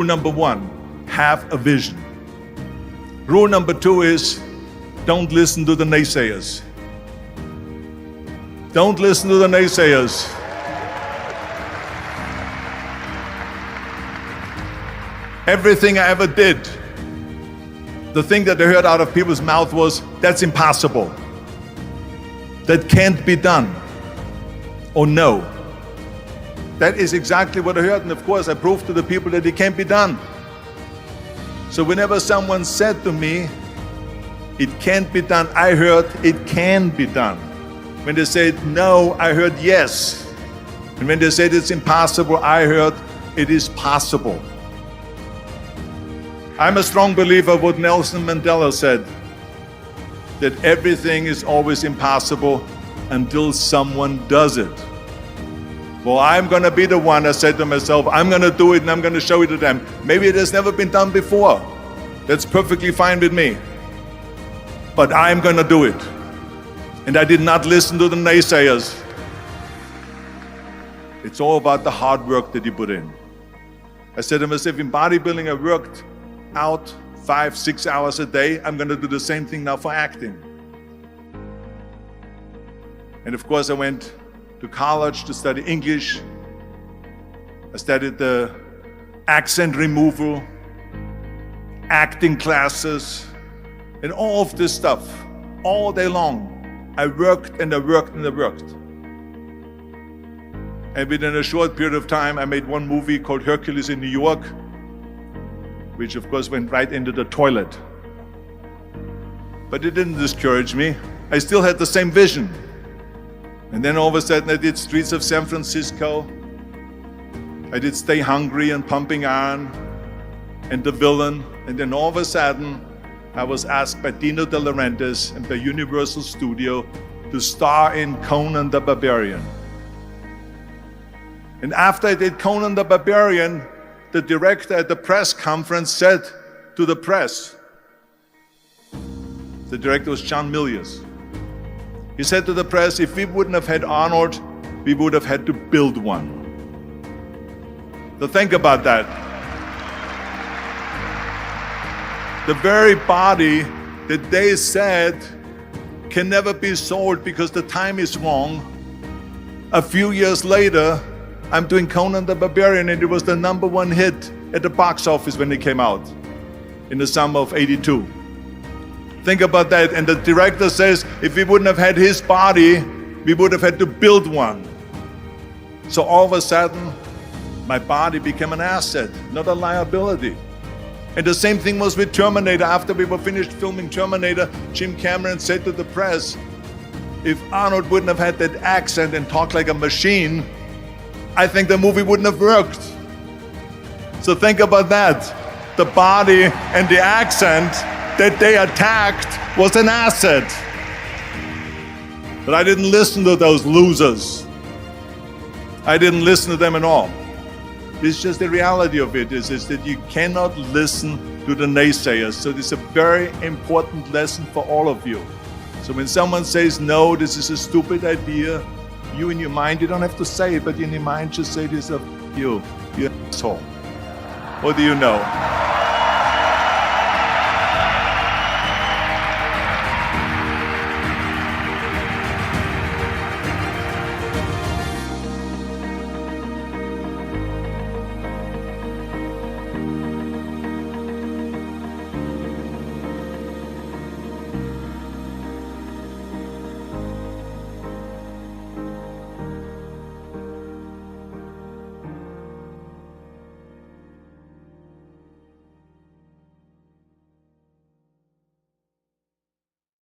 Rule number one, have a vision. Rule number two is, don't listen to the naysayers. Don't listen to the naysayers. Everything I ever did, the thing that I heard out of people's mouth was, that's impossible. That can't be done. Or no. That is exactly what I heard, and of course I proved to the people that it can't be done. So whenever someone said to me, it can't be done, I heard, it can be done. When they said no, I heard yes. And when they said it's impossible, I heard it is possible. I'm a strong believer of what Nelson Mandela said, that everything is always impossible until someone does it. Well, I'm going to be the one, I said to myself, I'm going to do it and I'm going to show it to them. Maybe it has never been done before. That's perfectly fine with me. But I'm going to do it. And I did not listen to the naysayers. It's all about the hard work that you put in. I said to myself, in bodybuilding, I worked out 5-6 hours a day. I'm going to do the same thing now for acting. And of course, I went to college to study English. I studied the accent removal, acting classes, and all of this stuff all day long. I worked and I worked and I worked. And within a short period of time, I made one movie called Hercules in New York, which of course went right into the toilet. But it didn't discourage me. I still had the same vision. And then all of a sudden I did Streets of San Francisco. I did Stay Hungry and Pumping Iron and The Villain. And then all of a sudden I was asked by Dino De Laurentiis and by Universal Studio to star in Conan the Barbarian. And after I did Conan the Barbarian, the director at the press conference said to the press, the director was John Milius. He said to the press, if we wouldn't have had Arnold, we would have had to build one. So think about that. The very body that they said can never be sold because the time is wrong. A few years later, I'm doing Conan the Barbarian, and it was the #1 hit at the box office when it came out in the summer of '82. Think about that. And the director says, if we wouldn't have had his body, we would have had to build one. So all of a sudden, my body became an asset, not a liability. And the same thing was with Terminator. After we were finished filming Terminator, Jim Cameron said to the press, if Arnold wouldn't have had that accent and talked like a machine, I think the movie wouldn't have worked. So think about that. The body and the accent that they attacked was an asset. But I didn't listen to those losers. I didn't listen to them at all. It's just the reality of it is that you cannot listen to the naysayers. So this is a very important lesson for all of you. So when someone says, no, this is a stupid idea, you in your mind, you don't have to say it, but in your mind just say this of you asshole. What do you know?